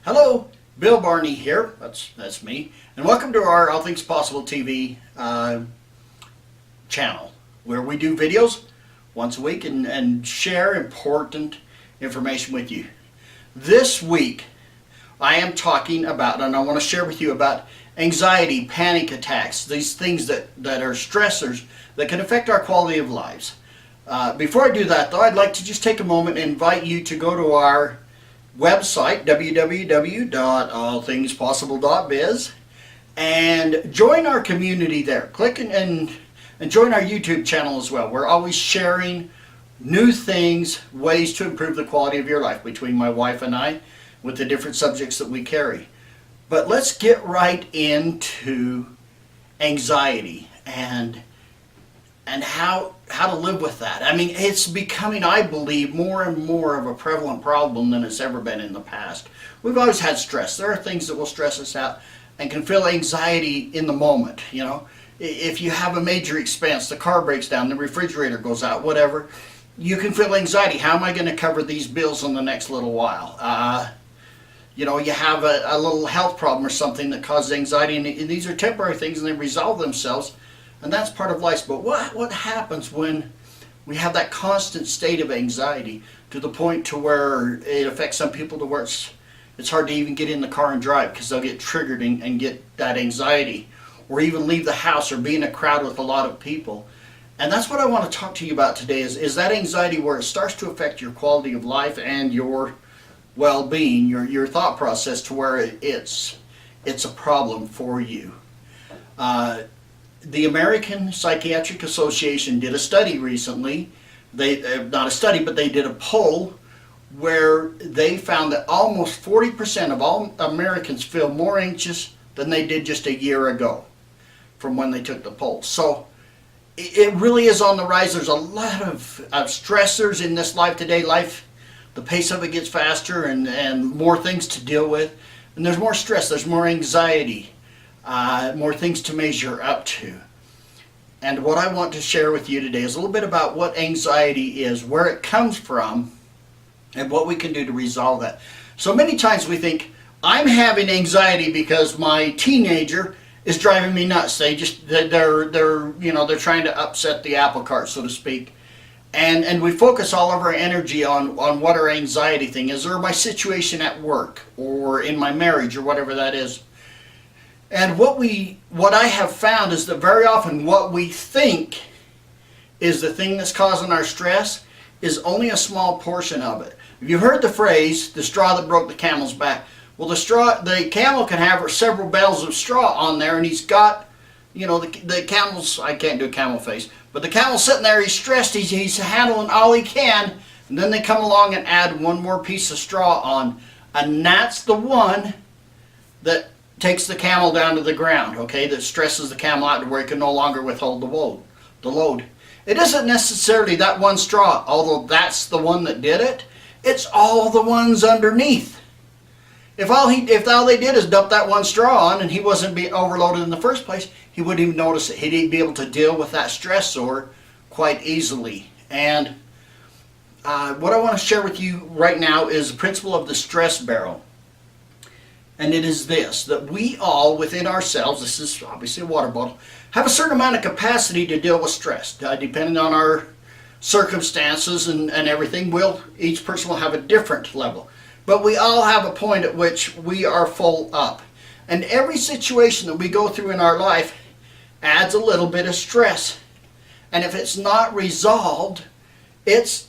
Hello, Bill Barney here. That's me, and welcome to our All Things Possible TV channel, where we do videos once a week and share important information with you. This week, I am talking about, and I want to share with you about anxiety, panic attacks, these things that are stressors that can affect our quality of lives. Before I do that, though, I'd like to just take a moment and invite you to go to our website, www.allthingspossible.biz, and join our community there. Click and join our YouTube channel as well. We're always sharing new things, ways to improve the quality of your life between my wife and I with the different subjects that we carry. But let's get right into anxiety and how to live with that. I mean, it's becoming, I believe, more and more of a prevalent problem than it's ever been in the past. We've always had stress. There are things that will stress us out and can feel anxiety in the moment. You know, if you have a major expense, the car breaks down, the refrigerator goes out, whatever, you can feel anxiety. How am I going to cover these bills in the next little while? You know, you have a little health problem or something that causes anxiety, and these are temporary things and they resolve themselves. And that's part of life. But what happens when we have that constant state of anxiety to the point to where it affects some people to where it's hard to even get in the car and drive because they'll get triggered and get that anxiety, or even leave the house or be in a crowd with a lot of people. And that's what I want to talk to you about today is that anxiety where it starts to affect your quality of life and your well-being, your thought process, to where it's a problem for you. The American Psychiatric Association did a study recently. Not a study, but they did a poll where they found that almost 40% of all Americans feel more anxious than they did just a year ago from when they took the poll. So it really is on the rise. There's a lot of stressors in this life today. The pace of it gets faster and more things to deal with. And there's more stress, there's more anxiety. More things to measure up to. And what I want to share with you today is a little bit about what anxiety is, where it comes from, and what we can do to resolve that. So many times we think, I'm having anxiety because my teenager is driving me nuts. They're trying to upset the apple cart, so to speak. And we focus all of our energy on what our anxiety thing is, or my situation at work, or in my marriage, or whatever that is. And what I have found is that very often what we think is the thing that's causing our stress is only a small portion of it. You've heard the phrase, the straw that broke the camel's back. Well, the camel can have several bales of straw on there, and he's got, the camel's, I can't do a camel face, but the camel's sitting there, he's stressed, he's handling all he can, and then they come along and add one more piece of straw on, and that's the one that takes the camel down to the ground, okay, that stresses the camel out to where it can no longer withhold the load. It isn't necessarily that one straw, although that's the one that did it. It's all the ones underneath. If all they did is dump that one straw on and he wasn't being overloaded in the first place, he wouldn't even notice it. He'd be able to deal with that stressor quite easily. And what I want to share with you right now is the principle of the stress barrel. And it is this, that we all within ourselves, this is obviously a water bottle, have a certain amount of capacity to deal with stress. Depending on our circumstances and everything, each person will have a different level. But we all have a point at which we are full up. And every situation that we go through in our life adds a little bit of stress. And if it's not resolved, it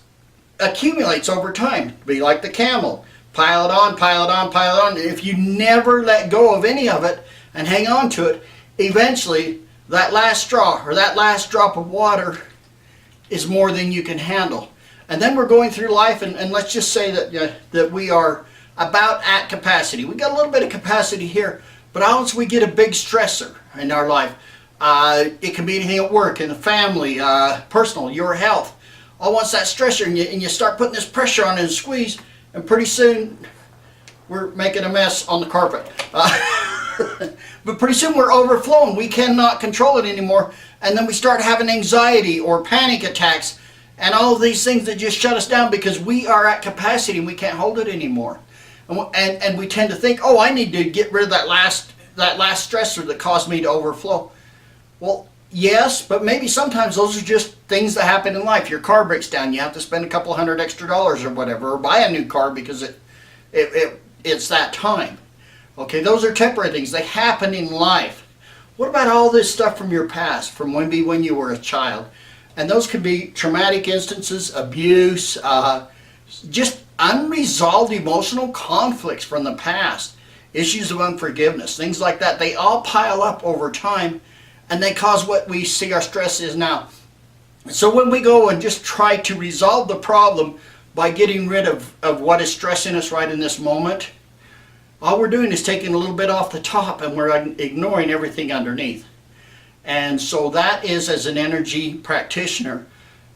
accumulates over time. Be like the camel. Pile it on, pile it on, pile it on. If you never let go of any of it and hang on to it, eventually that last straw or that last drop of water is more than you can handle. And then we're going through life, and let's just say that we are about at capacity. We got a little bit of capacity here, but once we get a big stressor in our life, it can be anything at work, in the family, personal, your health. Once that stressor, and you start putting this pressure on it and squeeze, and pretty soon we're making a mess on the carpet. But pretty soon we're overflowing. We cannot control it anymore. And then we start having anxiety or panic attacks and all of these things that just shut us down because we are at capacity and we can't hold it anymore. And we tend to think, oh, I need to get rid of that last stressor that caused me to overflow. Well, yes, but maybe sometimes those are just things that happen in life. Your car breaks down, you have to spend a couple $100 extra or whatever, or buy a new car because it's that time. Okay, those are temporary things. They happen in life. What about all this stuff from your past, from maybe when you were a child? And those could be traumatic instances, abuse, just unresolved emotional conflicts from the past, issues of unforgiveness, things like that. They all pile up over time, and they cause what we see our stress is now. So when we go and just try to resolve the problem by getting rid of what is stressing us right in this moment, all we're doing is taking a little bit off the top and we're ignoring everything underneath. And so that is, as an energy practitioner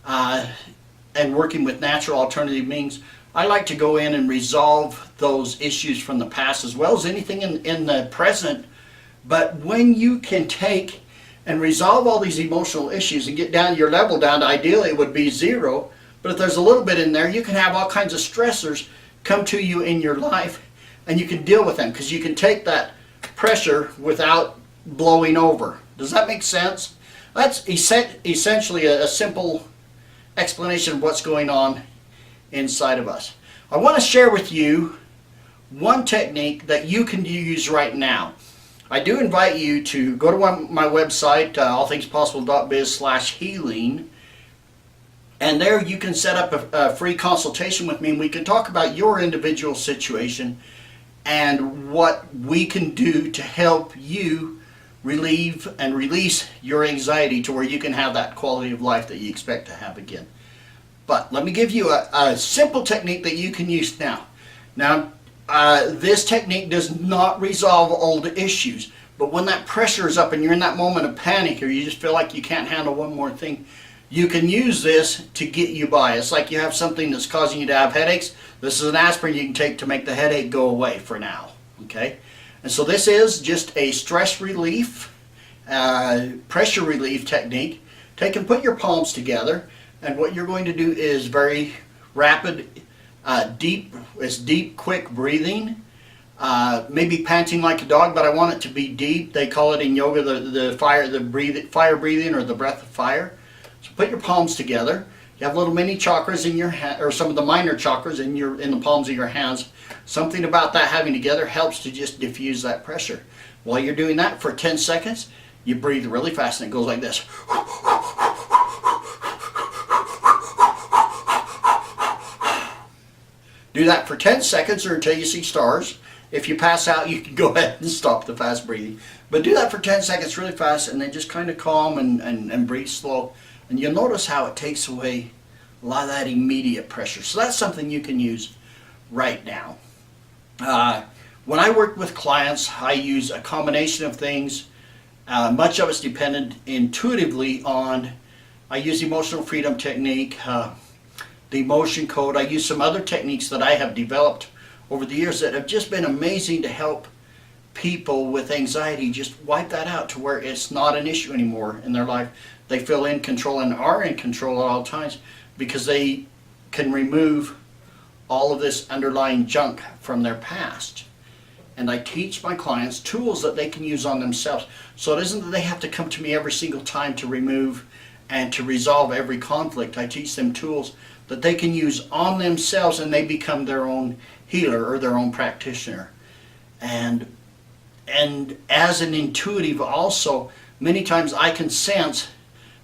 and working with natural alternative means, I like to go in and resolve those issues from the past as well as anything in the present. But when you can take and resolve all these emotional issues and get down your level down to, ideally it would be 0, but if there's a little bit in there, you can have all kinds of stressors come to you in your life and you can deal with them because you can take that pressure without blowing over. Does that make sense? That's essentially a simple explanation of what's going on inside of us. I want to share with you one technique that you can use right now. I do invite you to go to my website, allthingspossible.biz/healing, and there you can set up a free consultation with me and we can talk about your individual situation and what we can do to help you relieve and release your anxiety to where you can have that quality of life that you expect to have again. But let me give you a simple technique that you can use now. Now, this technique does not resolve old issues, but when that pressure is up and you're in that moment of panic or you just feel like you can't handle one more thing, you can use this to get you by. It's like you have something that's causing you to have headaches. This is an aspirin you can take to make the headache go away for now. Okay? And so this is just a stress relief, pressure relief technique. Take and put your palms together, and what you're going to do is very rapid, deep, quick breathing. Maybe panting like a dog, but I want it to be deep. They call it in yoga the fire breathing, or the breath of fire. So put your palms together. You have little mini chakras in your hand, or some of the minor chakras in the palms of your hands. Something about that having together helps to just diffuse that pressure. While you're doing that for 10 seconds, you breathe really fast and it goes like this. Do that for 10 seconds or until you see stars. If you pass out, you can go ahead and stop the fast breathing. But do that for 10 seconds really fast and then just kind of calm and breathe slow. And you'll notice how it takes away a lot of that immediate pressure. So that's something you can use right now. When I work with clients, I use a combination of things. Much of it's dependent intuitively on, I use the emotional freedom technique, the emotion code. I use some other techniques that I have developed over the years that have just been amazing to help people with anxiety just wipe that out to where it's not an issue anymore in their life. They feel in control and are in control at all times because they can remove all of this underlying junk from their past. And I teach my clients tools that they can use on themselves. So it isn't that they have to come to me every single time to remove and to resolve every conflict. I teach them tools that they can use on themselves and they become their own healer or their own practitioner. And as an intuitive also, many times I can sense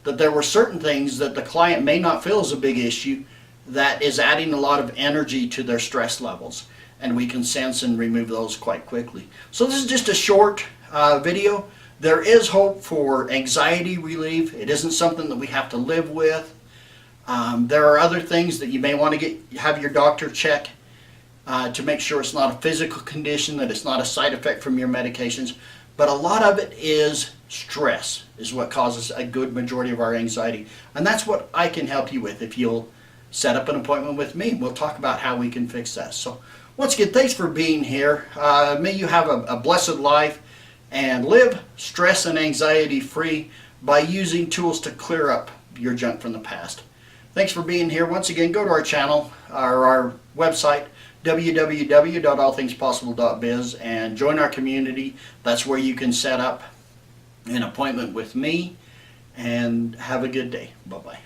that there were certain things that the client may not feel is a big issue that is adding a lot of energy to their stress levels. And we can sense and remove those quite quickly. So this is just a short video. There is hope for anxiety relief. It isn't something that we have to live with. There are other things that you may want to have your doctor check to make sure it's not a physical condition, that it's not a side effect from your medications. But a lot of it is stress, is what causes a good majority of our anxiety. And that's what I can help you with if you'll set up an appointment with me. We'll talk about how we can fix that. So once again, thanks for being here. May you have a blessed life and live stress and anxiety free by using tools to clear up your junk from the past. Thanks for being here. Once again, go to our channel or our website, www.allthingspossible.biz, and join our community. That's where you can set up an appointment with me, and have a good day. Bye-bye.